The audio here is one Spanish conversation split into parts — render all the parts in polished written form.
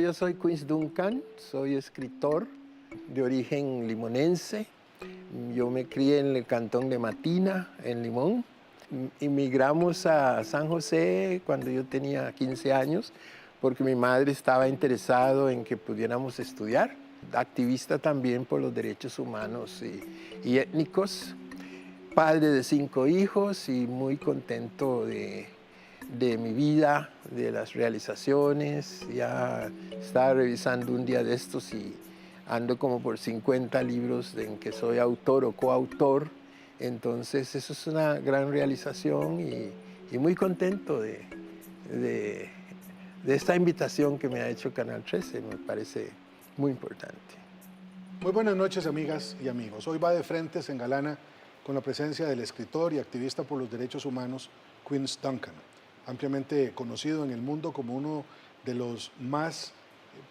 Yo soy Quince Duncan, soy escritor de origen limonense. Yo me crié en el cantón de Matina, en Limón. Inmigramos a San José cuando yo tenía 15 años porque mi madre estaba interesada en que pudiéramos estudiar. Activista también por los derechos humanos y étnicos. Padre de 5 hijos y muy contento de mi vida, de las realizaciones. Ya estaba revisando un día de estos y ando como por 50 libros en que soy autor o coautor. Entonces eso es una gran realización y muy contento de esta invitación que me ha hecho Canal 13. Me parece muy importante. Muy buenas noches, amigas y amigos. Hoy va de frente, se engalana con la presencia del escritor y activista por los derechos humanos Quince Duncan, ampliamente conocido en el mundo como uno de los más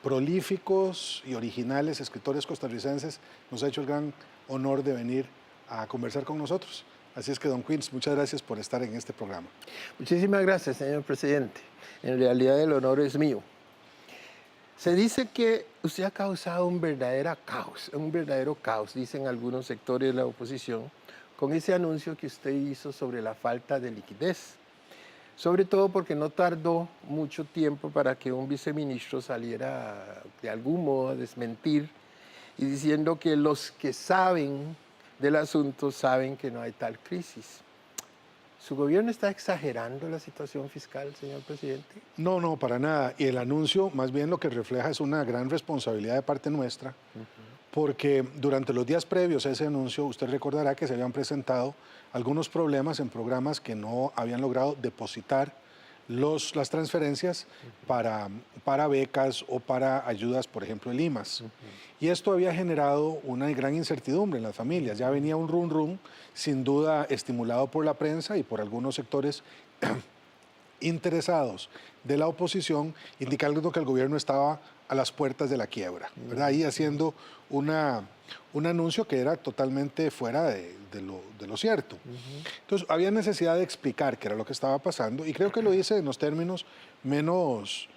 prolíficos y originales escritores costarricenses. Nos ha hecho el gran honor de venir a conversar con nosotros. Así es que, don Quince, muchas gracias por estar en este programa. Muchísimas gracias, señor presidente. En realidad el honor es mío. Se dice que usted ha causado un verdadero caos, dicen algunos sectores de la oposición, con ese anuncio que usted hizo sobre la falta de liquidez. Sobre todo porque no tardó mucho tiempo para que un viceministro saliera de algún modo a desmentir y diciendo que los que saben del asunto saben que no hay tal crisis. ¿Su gobierno está exagerando la situación fiscal, señor presidente? No, no, para nada. Y el anuncio más bien lo que refleja es una gran responsabilidad de parte nuestra, porque durante los días previos a ese anuncio usted recordará que se habían presentado algunos problemas en programas que no habían logrado depositar las transferencias para becas o para ayudas, por ejemplo, el IMAS. Y esto había generado una gran incertidumbre en las familias. Ya venía un rum, sin duda estimulado por la prensa y por algunos sectores interesados de la oposición, indicando que el gobierno estaba a las puertas de la quiebra, ¿verdad? Ahí haciendo un anuncio que era totalmente fuera de lo cierto. Entonces, había necesidad de explicar qué era lo que estaba pasando y creo que lo hice en los términos menos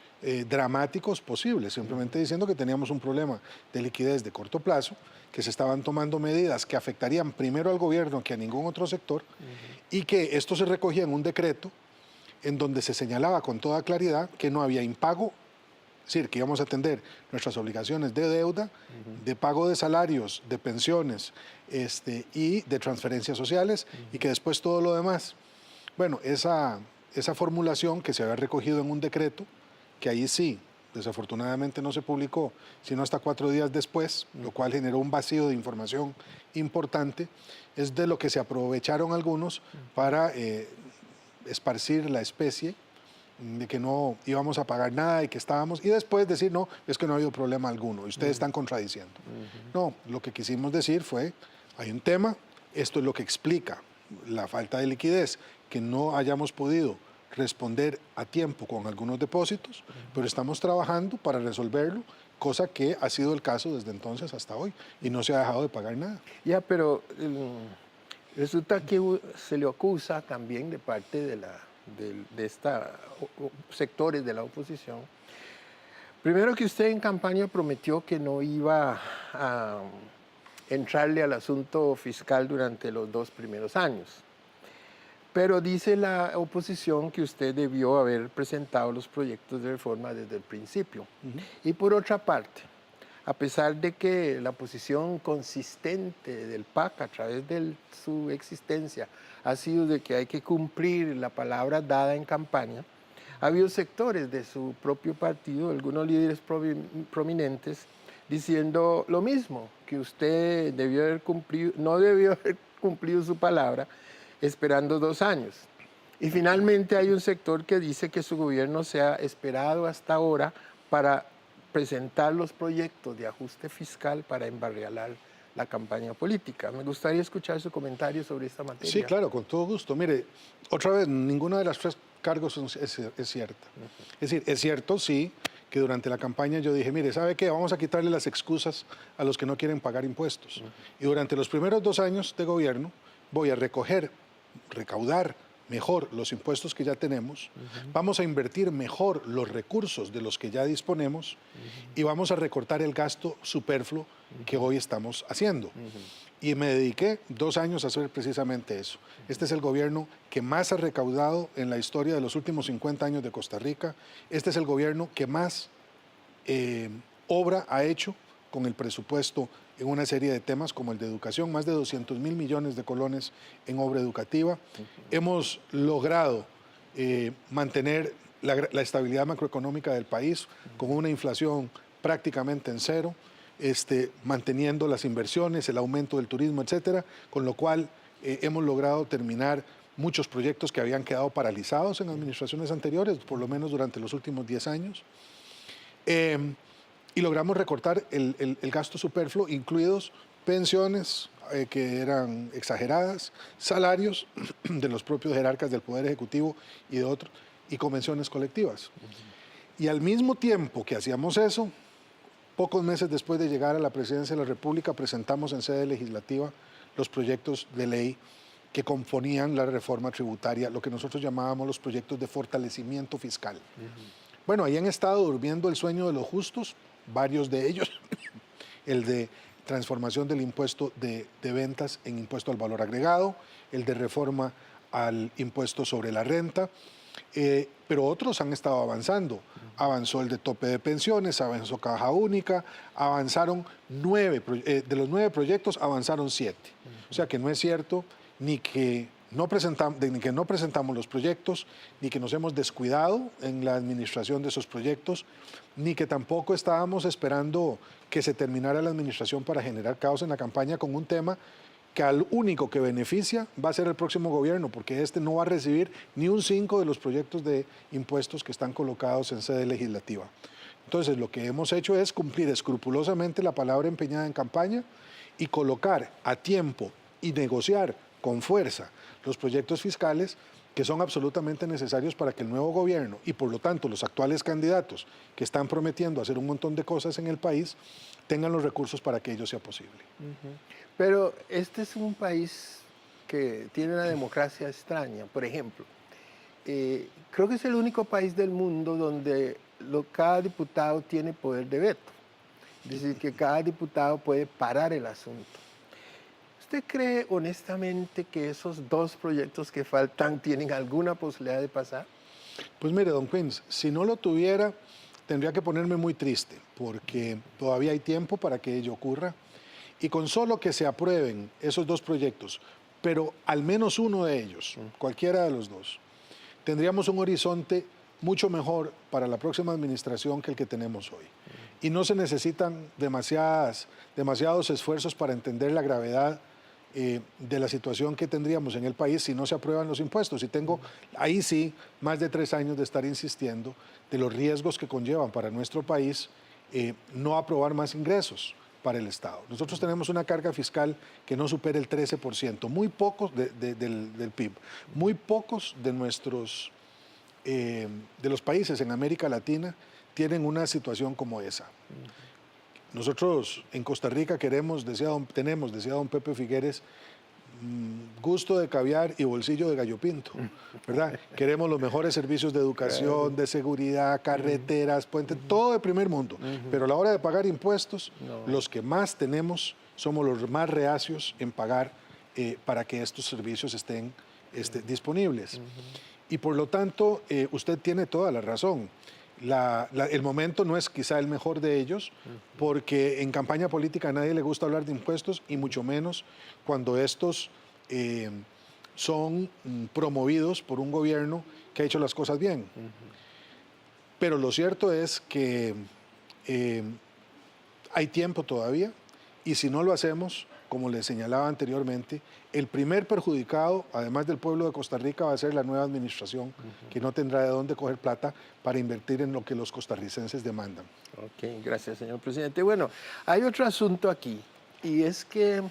dramáticos posibles, simplemente diciendo que teníamos un problema de liquidez de corto plazo, que se estaban tomando medidas que afectarían primero al gobierno que a ningún otro sector y que esto se recogía en un decreto en donde se señalaba con toda claridad que no había impago, es decir, que íbamos a atender nuestras obligaciones de deuda, de pago de salarios, de pensiones y de transferencias sociales, y que después todo lo demás. Bueno, esa formulación que se había recogido en un decreto, que ahí sí, desafortunadamente no se publicó, sino hasta 4 días después, lo cual generó un vacío de información importante, es de lo que se aprovecharon algunos para esparcir la especie de que no íbamos a pagar nada y que estábamos, y después decir, no, es que no ha habido problema alguno, y ustedes están contradiciendo. No, lo que quisimos decir fue, hay un tema, esto es lo que explica la falta de liquidez, que no hayamos podido responder a tiempo con algunos depósitos, pero estamos trabajando para resolverlo, cosa que ha sido el caso desde entonces hasta hoy, y no se ha dejado de pagar nada. Ya, pero resulta que se le acusa también de parte de estos sectores de la oposición. Primero que usted en campaña prometió que no iba a entrarle al asunto fiscal durante los 2 primeros años. Pero dice la oposición que usted debió haber presentado los proyectos de reforma desde el principio. Y por otra parte, a pesar de que la posición consistente del PAC a través de su existencia ha sido de que hay que cumplir la palabra dada en campaña, ha habido sectores de su propio partido, algunos líderes prominentes, diciendo lo mismo, que usted no debió haber cumplido su palabra esperando 2 años. Y finalmente hay un sector que dice que su gobierno se ha esperado hasta ahora para presentar los proyectos de ajuste fiscal para embarrialar la campaña política. Me gustaría escuchar su comentario sobre esta materia. Sí, claro, con todo gusto. Mire, otra vez, ninguna de las 3 cargos es cierta. Es decir, es cierto, sí, que durante la campaña yo dije, mire, ¿sabe qué? Vamos a quitarle las excusas a los que no quieren pagar impuestos. Y durante los primeros 2 años de gobierno voy a recaudar mejor los impuestos que ya tenemos, vamos a invertir mejor los recursos de los que ya disponemos y vamos a recortar el gasto superfluo que hoy estamos haciendo. Y me dediqué 2 años a hacer precisamente eso. Este es el gobierno que más ha recaudado en la historia de los últimos 50 años de Costa Rica. Este es el gobierno que más obra ha hecho con el presupuesto en una serie de temas como el de educación, más de 200.000 millones de colones en obra educativa. Hemos logrado mantener la estabilidad macroeconómica del país con una inflación prácticamente en cero, manteniendo las inversiones, el aumento del turismo, etcétera, con lo cual hemos logrado terminar muchos proyectos que habían quedado paralizados en administraciones anteriores, por lo menos durante los últimos 10 años. Y logramos recortar el gasto superfluo, incluidos pensiones que eran exageradas, salarios de los propios jerarcas del Poder Ejecutivo y de otros, y convenciones colectivas. Y al mismo tiempo que hacíamos eso, pocos meses después de llegar a la presidencia de la República, presentamos en sede legislativa los proyectos de ley que componían la reforma tributaria, lo que nosotros llamábamos los proyectos de fortalecimiento fiscal. Bueno, ahí han estado durmiendo el sueño de los justos, varios de ellos, el de transformación del impuesto de ventas en impuesto al valor agregado, el de reforma al impuesto sobre la renta, pero otros han estado avanzando. Avanzó el de tope de pensiones, avanzó caja única, avanzaron 9, de los 9 proyectos avanzaron 7. O sea que no es cierto ni que no presentamos los proyectos, ni que nos hemos descuidado en la administración de esos proyectos, ni que tampoco estábamos esperando que se terminara la administración para generar caos en la campaña con un tema que al único que beneficia va a ser el próximo gobierno, porque este no va a recibir ni un 5 de los proyectos de impuestos que están colocados en sede legislativa. Entonces, lo que hemos hecho es cumplir escrupulosamente la palabra empeñada en campaña y colocar a tiempo y negociar con fuerza los proyectos fiscales que son absolutamente necesarios para que el nuevo gobierno y por lo tanto los actuales candidatos que están prometiendo hacer un montón de cosas en el país tengan los recursos para que ello sea posible. Pero este es un país que tiene una democracia extraña. Por ejemplo, creo que es el único país del mundo donde cada diputado tiene poder de veto. Es decir, que cada diputado puede parar el asunto. ¿Usted cree honestamente que esos 2 proyectos que faltan tienen alguna posibilidad de pasar? Pues mire, don Queens, si no lo tuviera, tendría que ponerme muy triste, porque todavía hay tiempo para que ello ocurra. Y con solo que se aprueben esos 2 proyectos, pero al menos uno de ellos, cualquiera de los 2, tendríamos un horizonte mucho mejor para la próxima administración que el que tenemos hoy. Y no se necesitan demasiados esfuerzos para entender la gravedad de la situación que tendríamos en el país si no se aprueban los impuestos. Y tengo ahí sí más de 3 años de estar insistiendo de los riesgos que conllevan para nuestro país no aprobar más ingresos para el Estado. Nosotros tenemos una carga fiscal que no supera el 13%, muy pocos del PIB, muy pocos de los países en América Latina tienen una situación como esa. Nosotros en Costa Rica tenemos, decía don Pepe Figueres, gusto de caviar y bolsillo de gallo pinto, ¿verdad? Queremos los mejores servicios de educación, de seguridad, carreteras, puentes, todo de primer mundo. Pero a la hora de pagar impuestos, los que más tenemos somos los más reacios en pagar para que estos servicios estén disponibles. Y por lo tanto, usted tiene toda la razón. El momento no es quizá el mejor de ellos, porque en campaña política a nadie le gusta hablar de impuestos y mucho menos cuando estos son promovidos por un gobierno que ha hecho las cosas bien. Pero lo cierto es que hay tiempo todavía y si no lo hacemos, como les señalaba anteriormente, el primer perjudicado, además del pueblo de Costa Rica, va a ser la nueva administración, que no tendrá de dónde coger plata para invertir en lo que los costarricenses demandan. Ok, gracias, señor presidente. Bueno, hay otro asunto aquí, y es que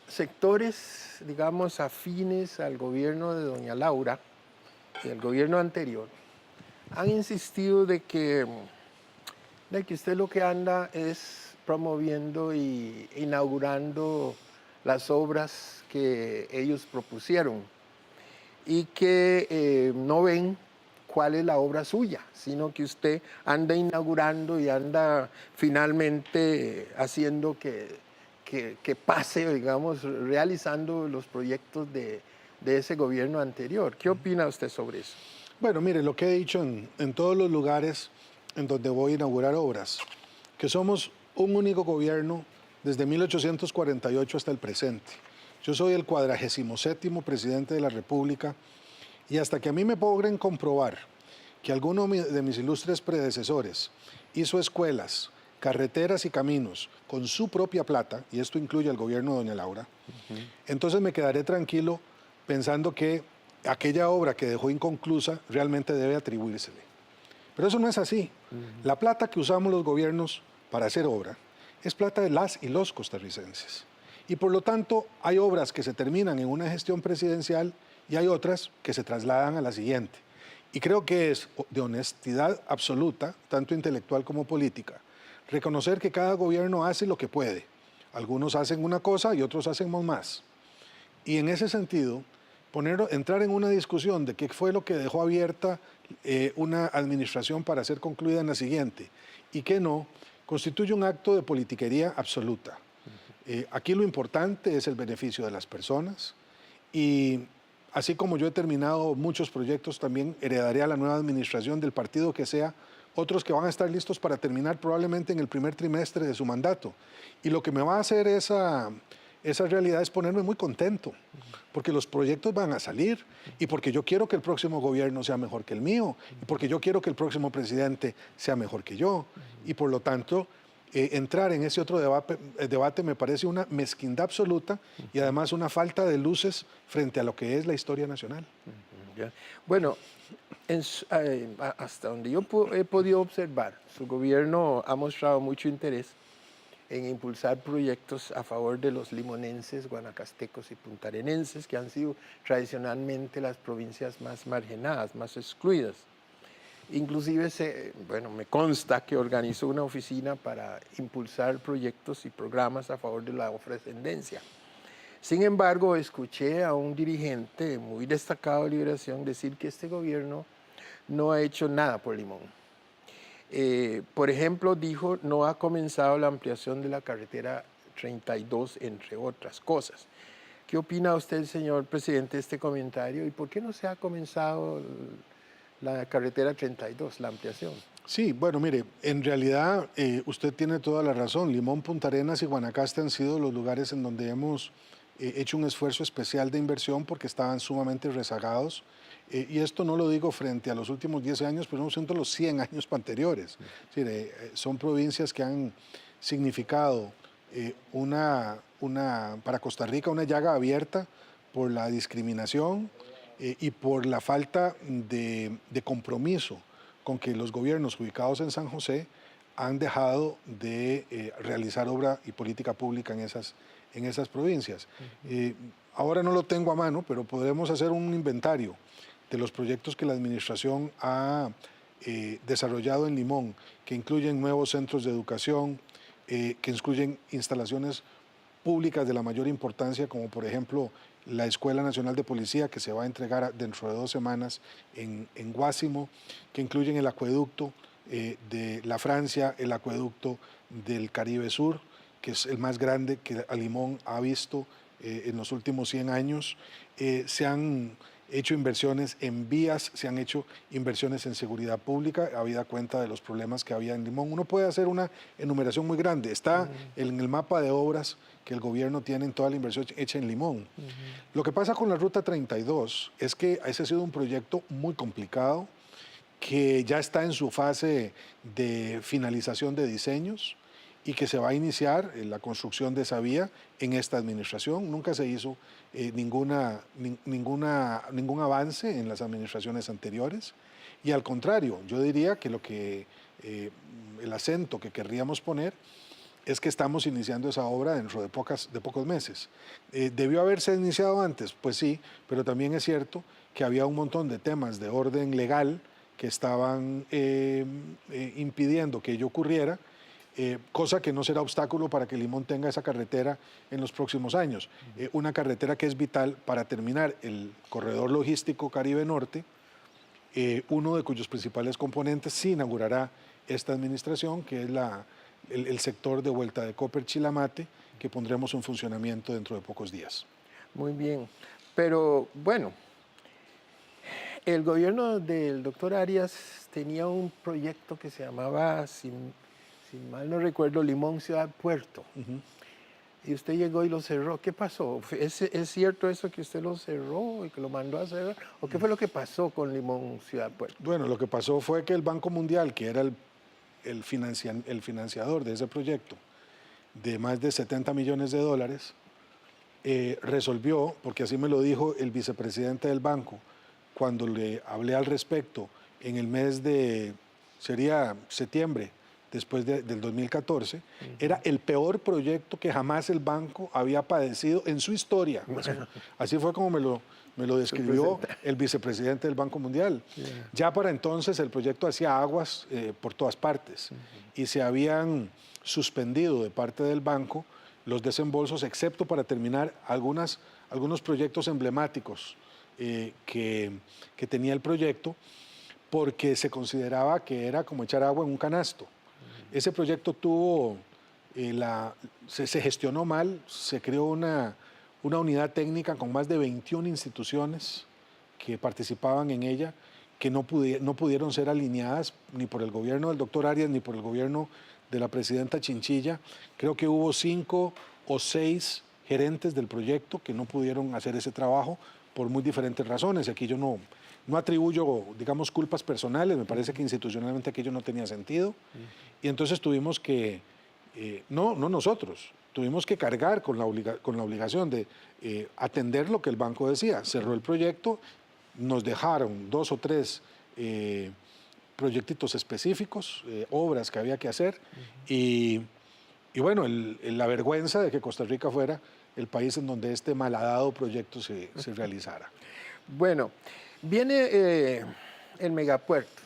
sectores, digamos, afines al gobierno de doña Laura, y al gobierno anterior, han insistido de que usted lo que anda es promoviendo e inaugurando las obras que ellos propusieron. y que no ven cuál es la obra suya, sino que usted anda inaugurando y anda finalmente haciendo que pase, digamos, realizando los proyectos de ese gobierno anterior. ¿Qué opina usted sobre eso? Bueno, mire, lo que he dicho en todos los lugares en donde voy a inaugurar obras, que somos un único gobierno desde 1848 hasta el presente. Yo soy el 47º presidente de la República y hasta que a mí me logren comprobar que alguno de mis ilustres predecesores hizo escuelas, carreteras y caminos con su propia plata, y esto incluye al gobierno de doña Laura, entonces me quedaré tranquilo pensando que aquella obra que dejó inconclusa realmente debe atribuírsele. Pero eso no es así. La plata que usamos los gobiernos para hacer obra es plata de las y los costarricenses. Y por lo tanto hay obras que se terminan en una gestión presidencial y hay otras que se trasladan a la siguiente. Y creo que es de honestidad absoluta, tanto intelectual como política, reconocer que cada gobierno hace lo que puede. Algunos hacen una cosa y otros hacen más. Y en ese sentido, entrar en una discusión de qué fue lo que dejó abierta una administración para ser concluida en la siguiente y qué no, constituye un acto de politiquería absoluta. Aquí lo importante es el beneficio de las personas y así como yo he terminado muchos proyectos, también heredaré a la nueva administración del partido que sea otros que van a estar listos para terminar probablemente en el primer trimestre de su mandato. Y lo que me va a hacer esa realidad es ponerme muy contento, porque los proyectos van a salir y porque yo quiero que el próximo gobierno sea mejor que el mío y porque yo quiero que el próximo presidente sea mejor que yo. Y por lo tanto, entrar en ese otro debate me parece una mezquindad absoluta y además una falta de luces frente a lo que es la historia nacional. Bueno, hasta donde yo he podido observar, su gobierno ha mostrado mucho interés en impulsar proyectos a favor de los limonenses, guanacastecos y puntarenenses, que han sido tradicionalmente las provincias más marginadas, más excluidas. Inclusive, bueno, me consta que organizó una oficina para impulsar proyectos y programas a favor de la afrodescendencia. Sin embargo, escuché a un dirigente muy destacado de Liberación decir que este gobierno no ha hecho nada por Limón. Por ejemplo, dijo, no ha comenzado la ampliación de la carretera 32, entre otras cosas. ¿Qué opina usted, señor presidente, de este comentario? ¿Y por qué no se ha comenzado la carretera 32, la ampliación? Sí, bueno, mire, en realidad usted tiene toda la razón. Limón, Punta Arenas y Guanacaste han sido los lugares en donde hemos hecho un esfuerzo especial de inversión porque estaban sumamente rezagados. Y esto no lo digo frente a los últimos 10 años, pero no siento los 100 años anteriores. Es decir, son provincias que han significado para Costa Rica una llaga abierta por la discriminación y por la falta de compromiso con que los gobiernos ubicados en San José han dejado de realizar obra y política pública en esas provincias. Ahora no lo tengo a mano, pero podremos hacer un inventario de los proyectos que la administración ha desarrollado en Limón, que incluyen nuevos centros de educación, que incluyen instalaciones públicas de la mayor importancia, como por ejemplo la Escuela Nacional de Policía, que se va a entregar dentro de 2 semanas en Guásimo, que incluyen el acueducto de la Francia, el acueducto del Caribe Sur, que es el más grande que Limón ha visto en los últimos 100 años. Se han hecho inversiones en vías, se han hecho inversiones en seguridad pública, habida cuenta de los problemas que había en Limón. Uno puede hacer una enumeración muy grande. Está en el mapa de obras que el gobierno tiene en toda la inversión hecha en Limón. Lo que pasa con la Ruta 32 es que ese ha sido un proyecto muy complicado, que ya está en su fase de finalización de diseños y que se va a iniciar la construcción de esa vía en esta administración. Nunca se hizo ningún avance en las administraciones anteriores y al contrario, yo diría que el acento que querríamos poner es que estamos iniciando esa obra dentro de pocos meses. ¿Debió haberse iniciado antes? Pues sí, pero también es cierto que había un montón de temas de orden legal que estaban impidiendo que ello ocurriera. cosa que no será obstáculo para que Limón tenga esa carretera en los próximos años. Una carretera que es vital para terminar el corredor logístico Caribe Norte, uno de cuyos principales componentes se inaugurará esta administración, que es el sector de Vuelta de Copper Chilamate, que pondremos en funcionamiento dentro de pocos días. Muy bien. Pero bueno, el gobierno del doctor Arias tenía un proyecto que se llamaba, si mal no recuerdo, Limón Ciudad Puerto. Y usted llegó y lo cerró. ¿Qué pasó? ¿Es cierto eso que usted lo cerró y que lo mandó a cerrar? ¿O qué fue lo que pasó con Limón Ciudad Puerto? Bueno, lo que pasó fue que el Banco Mundial, que era el financiador de ese proyecto, de más de 70 millones de dólares, resolvió, porque así me lo dijo el vicepresidente del banco, cuando le hablé al respecto en el mes sería septiembre, después del 2014, era el peor proyecto que jamás el banco había padecido en su historia. Así fue como me lo describió el vicepresidente del Banco Mundial. Ya para entonces el proyecto hacía aguas por todas partes y se habían suspendido de parte del banco los desembolsos, excepto para terminar algunos proyectos emblemáticos que tenía el proyecto, porque se consideraba que era como echar agua en un canasto. Ese proyecto se gestionó mal, se creó una unidad técnica con más de 21 instituciones que participaban en ella, que no pudieron ser alineadas ni por el gobierno del doctor Arias ni por el gobierno de la presidenta Chinchilla. Creo que hubo 5 o 6 gerentes del proyecto que no pudieron hacer ese trabajo por muy diferentes razones. Aquí yo no atribuyo, digamos, culpas personales, me parece que institucionalmente aquello no tenía sentido. Y entonces tuvimos que, no nosotros, tuvimos que cargar con la obligación de atender lo que el banco decía. Cerró el proyecto, nos dejaron 2 o 3 proyectitos específicos, obras que había que hacer, y bueno, la vergüenza de que Costa Rica fuera el país en donde este malhadado proyecto se realizara. Bueno, viene el megapuerto.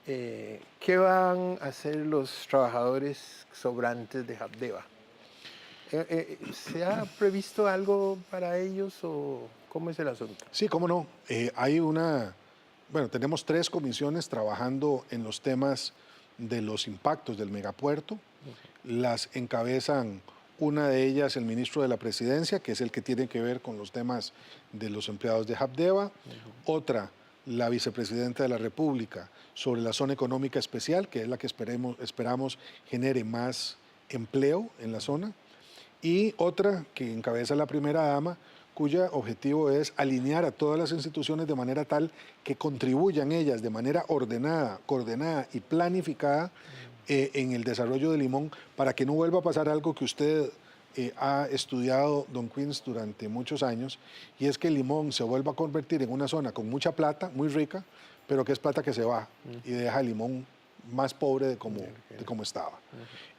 ¿Qué van a hacer los trabajadores sobrantes de Habdeba? ¿Se ha previsto algo para ellos o cómo es el asunto? Sí, cómo no. Tenemos 3 comisiones trabajando en los temas de los impactos del megapuerto. Las encabezan una de ellas el ministro de la Presidencia, que es el que tiene que ver con los temas de los empleados de Habdeba. Otra, la vicepresidenta de la República, sobre la zona económica especial, que es la que esperamos genere más empleo en la zona. Y otra que encabeza la primera dama, cuyo objetivo es alinear a todas las instituciones de manera tal que contribuyan ellas de manera ordenada, coordenada y planificada en el desarrollo de Limón, para que no vuelva a pasar algo que usted ha estudiado, don Queens, durante muchos años, y es que Limón se vuelva a convertir en una zona con mucha plata, muy rica, pero que es plata que se va y deja a Limón más pobre de como estaba.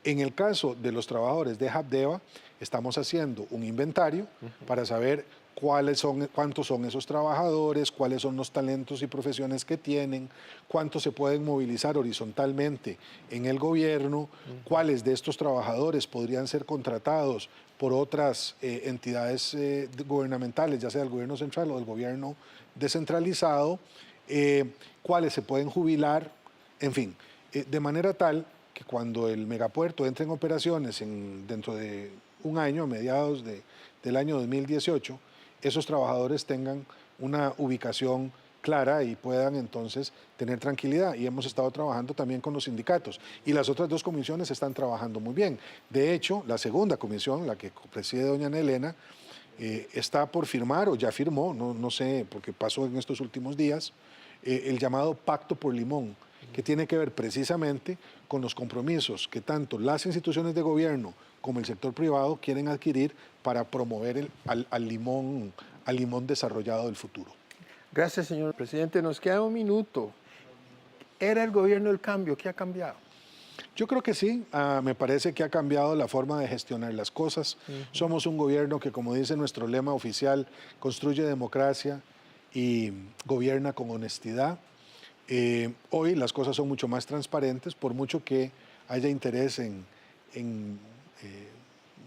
En el caso de los trabajadores de Habdeba, estamos haciendo un inventario para saber cuántos son esos trabajadores, cuáles son los talentos y profesiones que tienen, cuántos se pueden movilizar horizontalmente en el gobierno, cuáles de estos trabajadores podrían ser contratados por otras entidades gubernamentales, ya sea del gobierno central o del gobierno descentralizado, cuáles se pueden jubilar, en fin, de manera tal que cuando el megapuerto entre en operaciones dentro de un año, a mediados del año 2018, esos trabajadores tengan una ubicación clara y puedan entonces tener tranquilidad. Y hemos estado trabajando también con los sindicatos. Y las otras 2 comisiones están trabajando muy bien. De hecho, la segunda comisión, la que preside doña Ana Elena, está por firmar, o ya firmó, no sé, porque pasó en estos últimos días, el llamado Pacto por Limón, que tiene que ver precisamente con los compromisos que tanto las instituciones de gobierno como el sector privado quieren adquirir para promover al limón desarrollado del futuro. Gracias, señor presidente. Nos queda un minuto. ¿Era el gobierno del cambio? ¿Qué ha cambiado? Yo creo que sí, me parece que ha cambiado la forma de gestionar las cosas. Somos un gobierno que, como dice nuestro lema oficial, construye democracia y gobierna con honestidad. Hoy las cosas son mucho más transparentes, por mucho que haya interés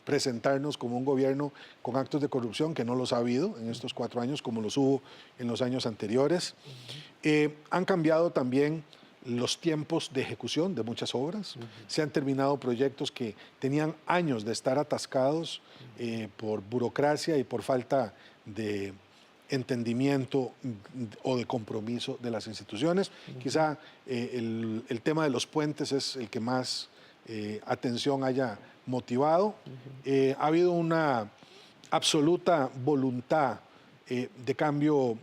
presentarnos como un gobierno con actos de corrupción, que no los ha habido en estos 4 años como los hubo en los años anteriores. Han cambiado también los tiempos de ejecución de muchas obras. Se han terminado proyectos que tenían años de estar atascados por burocracia y por falta de entendimiento o de compromiso de las instituciones. Quizá el tema de los puentes es el que más atención haya motivado. Ha habido una absoluta voluntad de cambio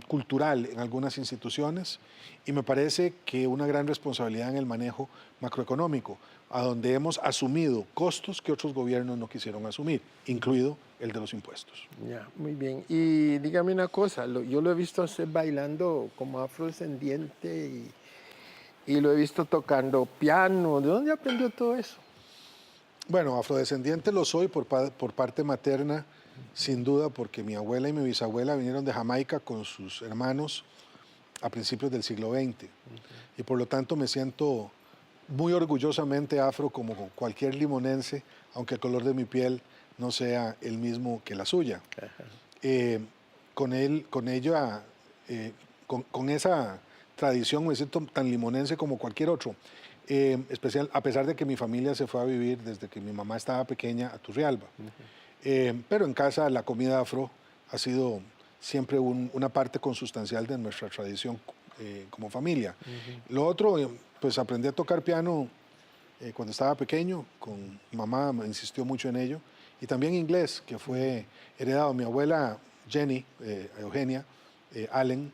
cultural en algunas instituciones y me parece que una gran responsabilidad en el manejo macroeconómico, a donde hemos asumido costos que otros gobiernos no quisieron asumir, incluido el de los impuestos. Ya, muy bien. Y dígame una cosa, yo lo he visto a usted bailando como afrodescendiente y lo he visto tocando piano. ¿De dónde aprendió todo eso? Bueno, afrodescendiente lo soy por parte materna, sin duda, porque mi abuela y mi bisabuela vinieron de Jamaica con sus hermanos a principios del siglo XX. Y por lo tanto me siento muy orgullosamente afro como cualquier limonense, aunque el color de mi piel no sea el mismo que la suya. Con esa tradición me siento tan limonense como cualquier otro. Especial, a pesar de que mi familia se fue a vivir desde que mi mamá estaba pequeña a Turrialba. Pero en casa la comida afro ha sido siempre una parte consustancial de nuestra tradición como familia. Lo otro, pues aprendí a tocar piano cuando estaba pequeño, con mi mamá me insistió mucho en ello, y también inglés, que fue heredado. Mi abuela Jenny, Eugenia Allen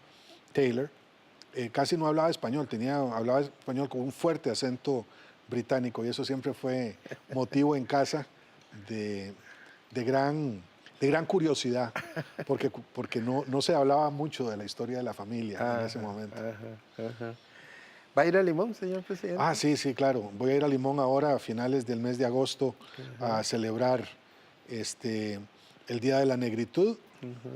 Taylor, casi no hablaba español, hablaba español con un fuerte acento británico y eso siempre fue motivo en casa de gran curiosidad, porque no se hablaba mucho de la historia de la familia en ese momento. ¿Va a ir a Limón, señor presidente? Ah, sí, claro. Voy a ir a Limón ahora a finales del mes de agosto a celebrar el Día de la Negritud,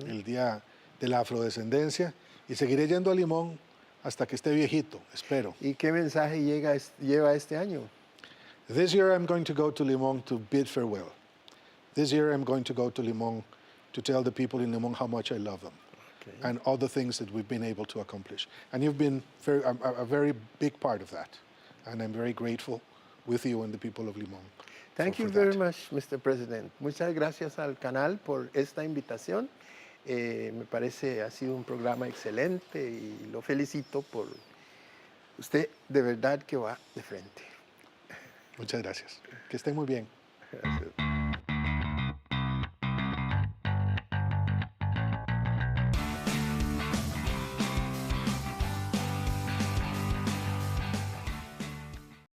el Día de la Afrodescendencia, y seguiré yendo a Limón hasta que esté viejito, espero. ¿Y qué mensaje lleva este año? This year I'm going to go to Limón to bid farewell. This year I'm going to go to Limón to tell the people in Limón how much I love them. Okay. And all the things that we've been able to accomplish. And you've been a very big part of that. And I'm very grateful with you and the people of Limón. Thank you very much, Mr. President. Muchas gracias al canal por esta invitación. Me parece ha sido un programa excelente y lo felicito por usted de verdad que va de frente. Muchas gracias. Que estén muy bien. Gracias.